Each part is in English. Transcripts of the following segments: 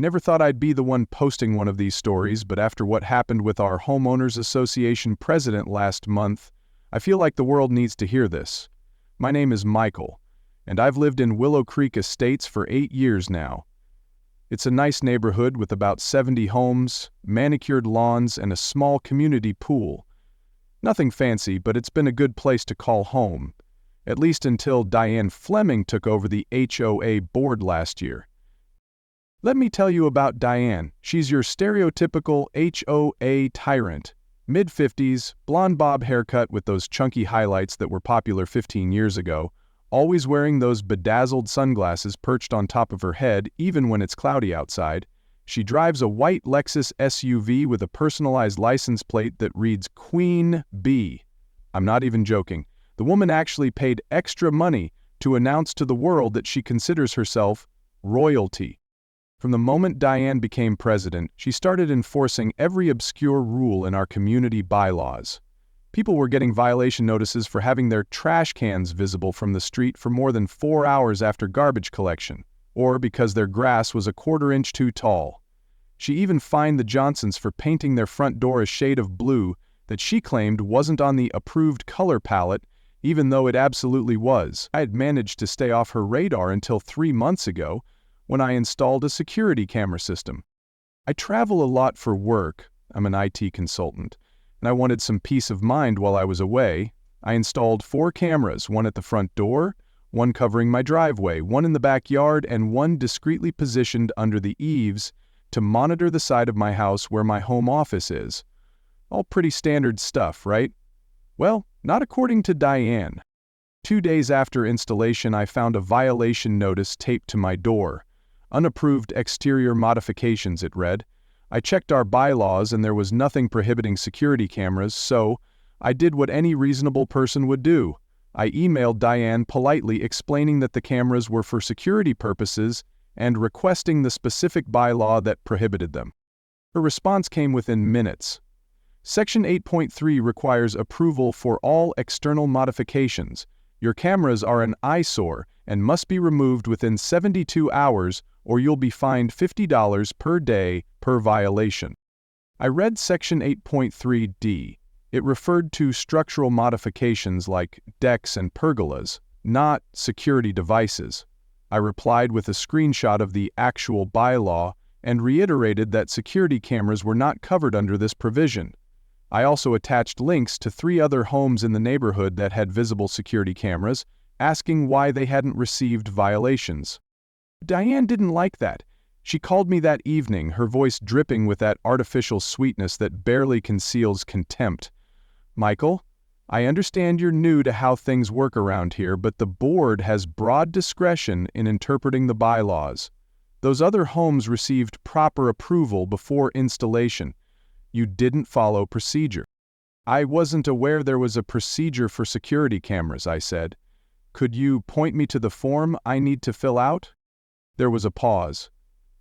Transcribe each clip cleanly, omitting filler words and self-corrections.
never thought I'd be the one posting one of these stories, but after what happened with our Homeowners Association president last month, I feel like the world needs to hear this. My name is Michael, and I've lived in Willow Creek Estates for 8 years now. It's a nice neighborhood with about 70 homes, manicured lawns, and a small community pool. Nothing fancy, but it's been a good place to call home, at least until Diane Fleming took over the HOA board last year. Let me tell you about Diane. She's your stereotypical HOA tyrant. Mid-50s, blonde bob haircut with those chunky highlights that were popular 15 years ago, always wearing those bedazzled sunglasses perched on top of her head even when it's cloudy outside. She drives a white Lexus SUV with a personalized license plate that reads Queen Bee. I'm not even joking. The woman actually paid extra money to announce to the world that she considers herself royalty. From the moment Diane became president, she started enforcing every obscure rule in our community bylaws. People were getting violation notices for having their trash cans visible from the street for more than 4 hours after garbage collection, or because their grass was a 1/4 inch too tall. She even fined the Johnsons for painting their front door a shade of blue that she claimed wasn't on the approved color palette, even though it absolutely was. I had managed to stay off her radar until 3 months ago, when I installed a security camera system. I travel a lot for work. I'm an IT consultant, and I wanted some peace of mind while I was away. I installed 4 cameras, one at the front door, one covering my driveway, one in the backyard, and one discreetly positioned under the eaves to monitor the side of my house where my home office is. All pretty standard stuff, right? Well, not according to Diane. 2 days after installation, I found a violation notice taped to my door. Unapproved exterior modifications, it read. I checked our bylaws and there was nothing prohibiting security cameras, so I did what any reasonable person would do. I emailed Diane politely explaining that the cameras were for security purposes and requesting the specific bylaw that prohibited them. Her response came within minutes. Section 8.3 requires approval for all external modifications. Your cameras are an eyesore and must be removed within 72 hours or you'll be fined $50 per day per violation. I read Section 8.3d. It referred to structural modifications like decks and pergolas, not security devices. I replied with a screenshot of the actual bylaw and reiterated that security cameras were not covered under this provision. I also attached links to 3 other homes in the neighborhood that had visible security cameras, asking why they hadn't received violations. Diane didn't like that. She called me that evening, her voice dripping with that artificial sweetness that barely conceals contempt. Michael, I understand you're new to how things work around here, but the board has broad discretion in interpreting the bylaws. Those other homes received proper approval before installation. You didn't follow procedure. I wasn't aware there was a procedure for security cameras, I said. Could you point me to the form I need to fill out? There was a pause.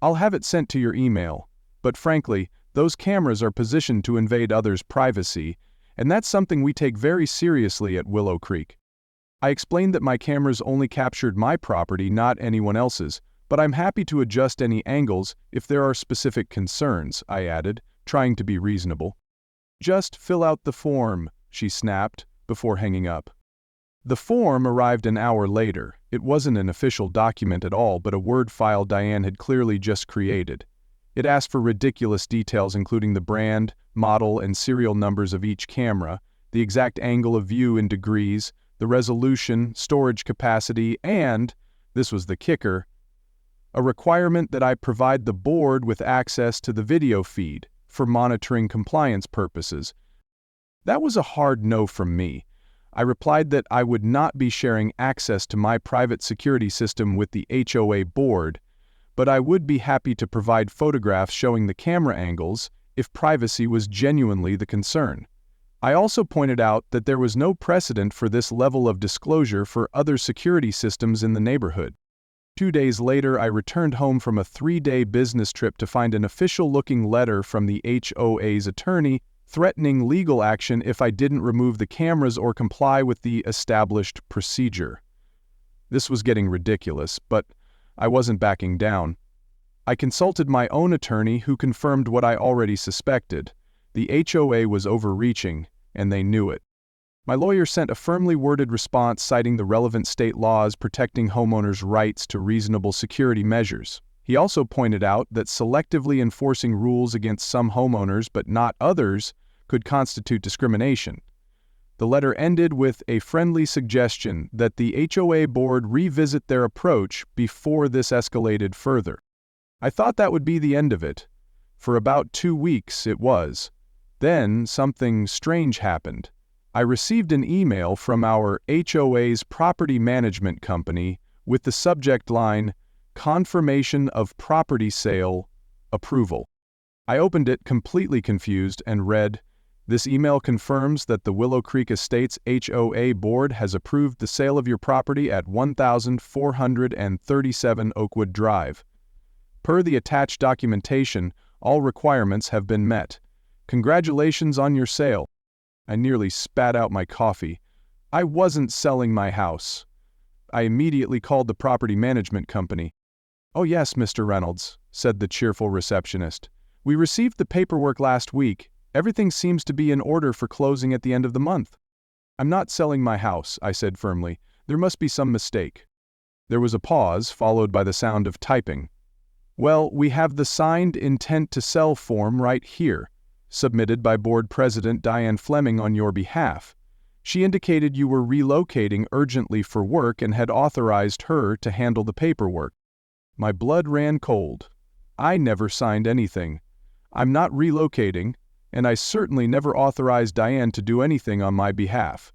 I'll have it sent to your email, but frankly, those cameras are positioned to invade others' privacy, and that's something we take very seriously at Willow Creek. I explained that my cameras only captured my property, not anyone else's, but I'm happy to adjust any angles if there are specific concerns, I added, trying to be reasonable. Just fill out the form, she snapped, before hanging up. The form arrived an hour later. It wasn't an official document at all, but a Word file Diane had clearly just created. It asked for ridiculous details including the brand, model, and serial numbers of each camera, the exact angle of view in degrees, the resolution, storage capacity, and, this was the kicker, a requirement that I provide the board with access to the video feed for monitoring compliance purposes. That was a hard no from me. I replied that I would not be sharing access to my private security system with the HOA board, but I would be happy to provide photographs showing the camera angles if privacy was genuinely the concern. I also pointed out that there was no precedent for this level of disclosure for other security systems in the neighborhood. 2 days later, I returned home from a 3-day business trip to find an official-looking letter from the HOA's attorney threatening legal action if I didn't remove the cameras or comply with the established procedure. This was getting ridiculous, but I wasn't backing down. I consulted my own attorney who confirmed what I already suspected. The HOA was overreaching, and they knew it. My lawyer sent a firmly worded response citing the relevant state laws protecting homeowners' rights to reasonable security measures. He also pointed out that selectively enforcing rules against some homeowners but not others could constitute discrimination. The letter ended with a friendly suggestion that the HOA board revisit their approach before this escalated further. I thought that would be the end of it. For about 2 weeks it was. Then something strange happened. I received an email from our HOA's property management company with the subject line, "Confirmation of Property Sale Approval." I opened it completely confused and read, "This email confirms that the Willow Creek Estates HOA board has approved the sale of your property at 1437 Oakwood Drive. Per the attached documentation, all requirements have been met. Congratulations on your sale." I nearly spat out my coffee. I wasn't selling my house. I immediately called the property management company. "Oh yes, Mr. Reynolds," said the cheerful receptionist. "We received the paperwork last week. Everything seems to be in order for closing at the end of the month." "I'm not selling my house," I said firmly. "There must be some mistake." There was a pause, followed by the sound of typing. "Well, we have the signed intent to sell form right here, submitted by Board President Diane Fleming on your behalf. She indicated you were relocating urgently for work and had authorized her to handle the paperwork." My blood ran cold. I never signed anything. I'm not relocating, and I certainly never authorized Diane to do anything on my behalf.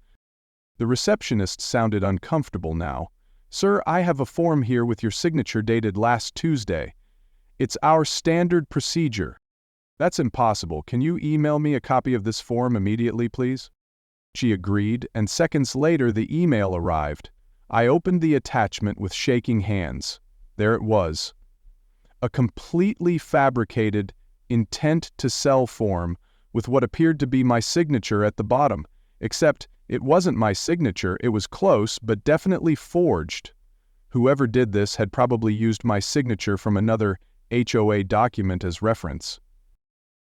The receptionist sounded uncomfortable now. "Sir, I have a form here with your signature dated last Tuesday. It's our standard procedure." "That's impossible. Can you email me a copy of this form immediately, please?" She agreed, and seconds later the email arrived. I opened the attachment with shaking hands. There it was. A completely fabricated intent to sell form with what appeared to be my signature at the bottom, except it wasn't my signature. It was close, but definitely forged. Whoever did this had probably used my signature from another HOA document as reference.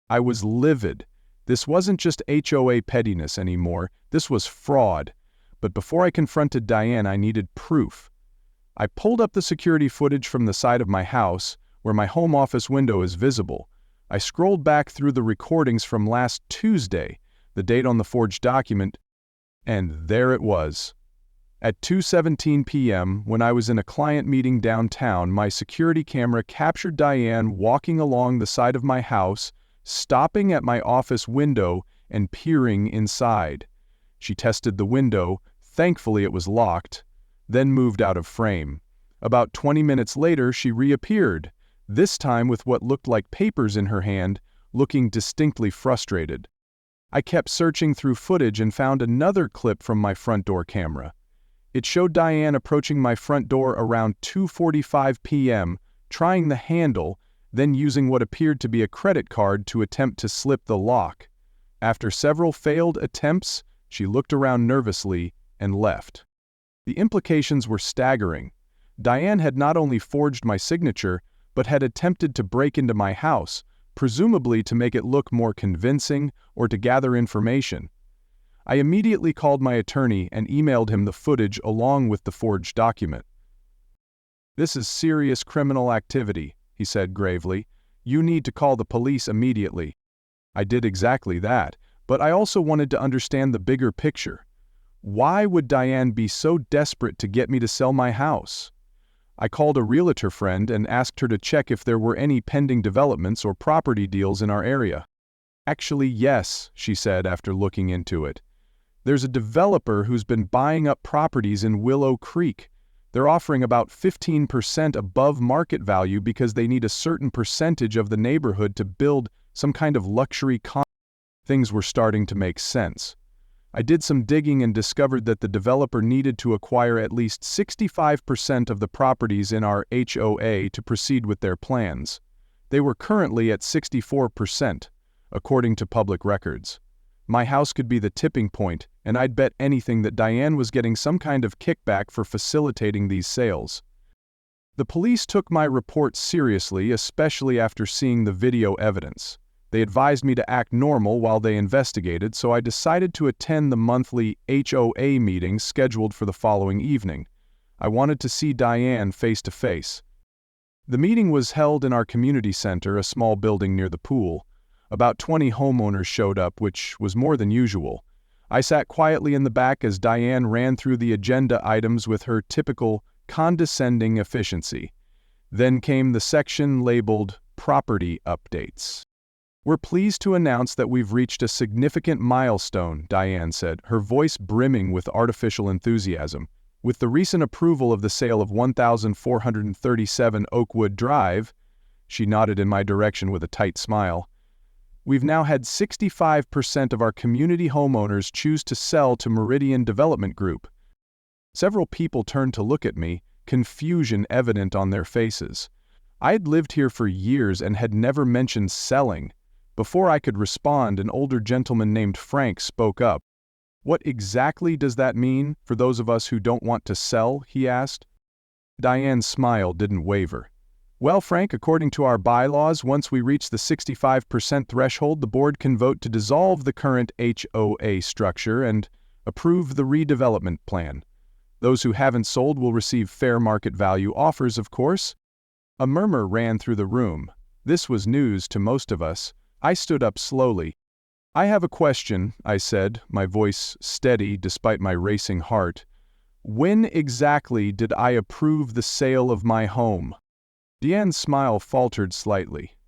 I was livid. This wasn't just HOA pettiness anymore, this was fraud. But before I confronted Diane, I needed proof. I pulled up the security footage from the side of my house, where my home office window is visible. I scrolled back through the recordings from last Tuesday, the date on the forged document, and there it was. At 2:17 p.m., when I was in a client meeting downtown, my security camera captured Diane walking along the side of my house, stopping at my office window and peering inside. She tested the window, thankfully it was locked, then moved out of frame. About 20 minutes later, she reappeared, this time with what looked like papers in her hand, looking distinctly frustrated. I kept searching through footage and found another clip from my front door camera. It showed Diane approaching my front door around 2:45 p.m., trying the handle, then using what appeared to be a credit card to attempt to slip the lock. After several failed attempts, she looked around nervously and left. The implications were staggering. Diane had not only forged my signature, but had attempted to break into my house, presumably to make it look more convincing or to gather information. I immediately called my attorney and emailed him the footage along with the forged document. "This is serious criminal activity," he said gravely. "You need to call the police immediately." I did exactly that, but I also wanted to understand the bigger picture. Why would Diane be so desperate to get me to sell my house? I called a realtor friend and asked her to check if there were any pending developments or property deals in our area. "Actually, yes," she said after looking into it. "There's a developer who's been buying up properties in Willow Creek. They're offering about 15% above market value because they need a certain percentage of the neighborhood to build some kind of luxury Things were starting to make sense. I did some digging and discovered that the developer needed to acquire at least 65% of the properties in our HOA to proceed with their plans. They were currently at 64%, according to public records. My house could be the tipping point, and I'd bet anything that Diane was getting some kind of kickback for facilitating these sales. The police took my report seriously, especially after seeing the video evidence. They advised me to act normal while they investigated, so I decided to attend the monthly HOA meeting scheduled for the following evening. I wanted to see Diane face to face. The meeting was held in our community center, a small building near the pool. About 20 homeowners showed up, which was more than usual. I sat quietly in the back as Diane ran through the agenda items with her typical condescending efficiency. Then came the section labeled Property Updates. "We're pleased to announce that we've reached a significant milestone," Diane said, her voice brimming with artificial enthusiasm. "With the recent approval of the sale of 1437 Oakwood Drive," she nodded in my direction with a tight smile, "we've now had 65% of our community homeowners choose to sell to Meridian Development Group." Several people turned to look at me, confusion evident on their faces. I had lived here for years and had never mentioned selling. Before I could respond, an older gentleman named Frank spoke up. "What exactly does that mean for those of us who don't want to sell?" he asked. Diane's smile didn't waver. "Well, Frank, according to our bylaws, once we reach the 65% threshold, the board can vote to dissolve the current HOA structure and approve the redevelopment plan. Those who haven't sold will receive fair market value offers, of course." A murmur ran through the room. This was news to most of us. I stood up slowly. "I have a question," I said, my voice steady despite my racing heart. "When exactly did I approve the sale of my home?" Diane's smile faltered slightly.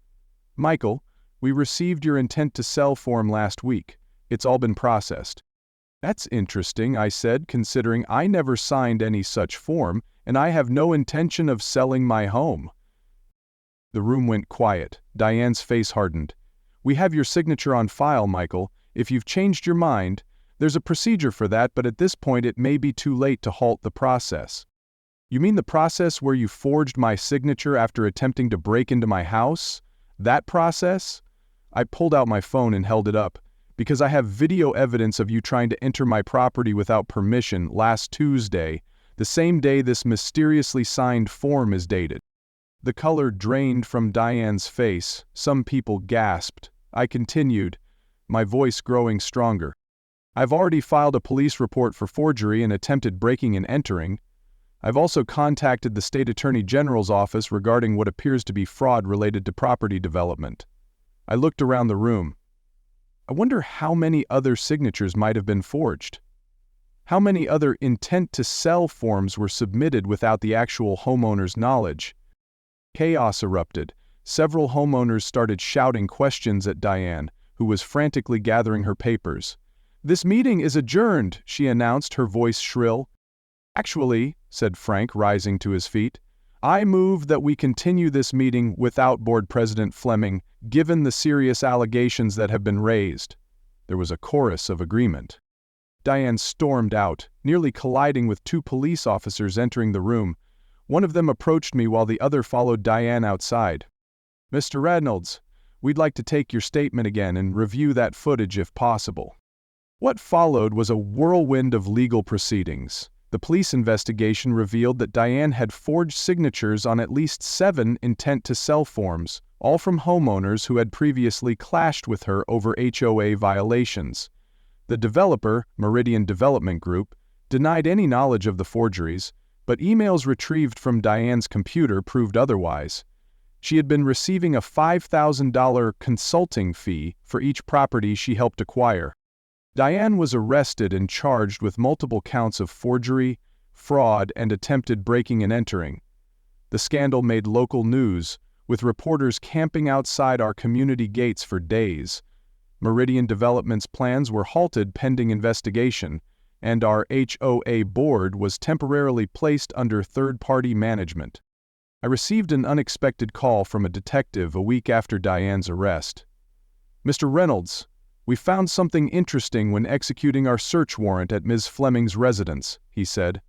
"Michael, we received your intent to sell form last week. It's all been processed." "That's interesting," I said, considering I never signed any such form, and I have no intention of selling my home. The room went quiet. Diane's face hardened. "We have your signature on file, Michael. If you've changed your mind, there's a procedure for that, but at this point it may be too late to halt the process." "You mean the process where you forged my signature after attempting to break into my house? That process?" I pulled out my phone and held it up. "Because I have video evidence of you trying to enter my property without permission last Tuesday, the same day this mysteriously signed form is dated." The color drained from Diane's face. Some people gasped. I continued, my voice growing stronger. "I've already filed a police report for forgery and attempted breaking and entering. I've also contacted the State Attorney General's office regarding what appears to be fraud related to property development." I looked around the room. I wonder how many other signatures might have been forged. How many other intent to sell forms were submitted without the actual homeowner's knowledge? Chaos erupted. Several homeowners started shouting questions at Diane, who was frantically gathering her papers. "This meeting is adjourned," she announced, her voice shrill. "Actually," said Frank, rising to his feet, "I move that we continue this meeting without Board President Fleming, given the serious allegations that have been raised." There was a chorus of agreement. Diane stormed out, nearly colliding with two police officers entering the room. One of them approached me while the other followed Diane outside. "Mr. Reynolds, we'd like to take your statement again and review that footage if possible." What followed was a whirlwind of legal proceedings. The police investigation revealed that Diane had forged signatures on at least 7 intent-to-sell forms, all from homeowners who had previously clashed with her over HOA violations. The developer, Meridian Development Group, denied any knowledge of the forgeries, but emails retrieved from Diane's computer proved otherwise. She had been receiving a $5,000 consulting fee for each property she helped acquire. Diane was arrested and charged with multiple counts of forgery, fraud, and attempted breaking and entering. The scandal made local news, with reporters camping outside our community gates for days. Meridian Development's plans were halted pending investigation, and our HOA board was temporarily placed under third-party management. I received an unexpected call from a detective a week after Diane's arrest. "Mr. Reynolds, we found something interesting when executing our search warrant at Ms. Fleming's residence," he said.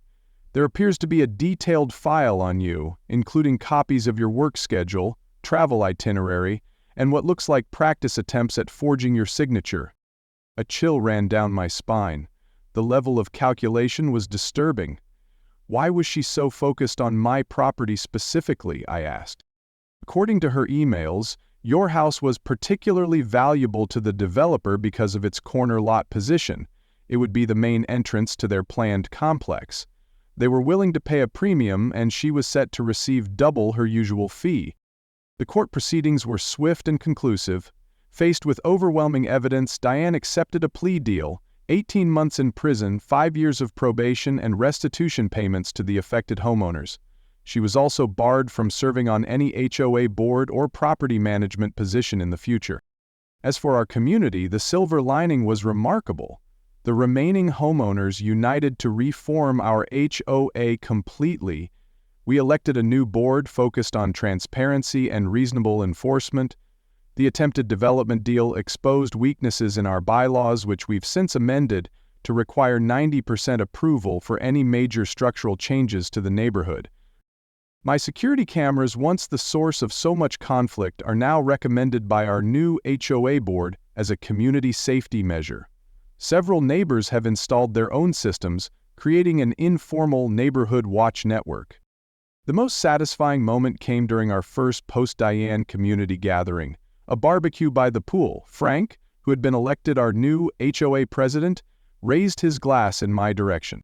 "There appears to be a detailed file on you, including copies of your work schedule, travel itinerary, and what looks like practice attempts at forging your signature." A chill ran down my spine. The level of calculation was disturbing. Why was she so focused on my property specifically, I asked. According to her emails, your house was particularly valuable to the developer because of its corner lot position. It would be the main entrance to their planned complex. They were willing to pay a premium, and she was set to receive double her usual fee. The court proceedings were swift and conclusive. Faced with overwhelming evidence, Diane accepted a plea deal, 18 months in prison, 5 years of probation, and restitution payments to the affected homeowners. She was also barred from serving on any HOA board or property management position in the future. As for our community, the silver lining was remarkable. The remaining homeowners united to reform our HOA completely. We elected a new board focused on transparency and reasonable enforcement. The attempted development deal exposed weaknesses in our bylaws, which we've since amended to require 90% approval for any major structural changes to the neighborhood. My security cameras, once the source of so much conflict, are now recommended by our new HOA board as a community safety measure. Several neighbors have installed their own systems, creating an informal neighborhood watch network. The most satisfying moment came during our first post-Diane community gathering, a barbecue by the pool. Frank, who had been elected our new HOA president, raised his glass in my direction.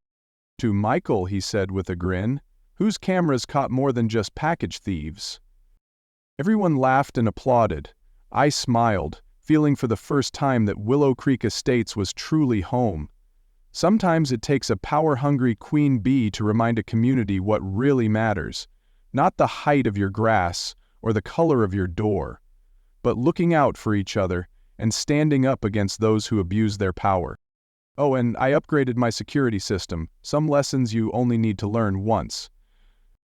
"To Michael," he said with a grin, "whose cameras caught more than just package thieves." Everyone laughed and applauded. I smiled, feeling for the first time that Willow Creek Estates was truly home. Sometimes it takes a power-hungry queen bee to remind a community what really matters, not the height of your grass or the color of your door, but looking out for each other and standing up against those who abuse their power. Oh, and I upgraded my security system, some lessons you only need to learn once.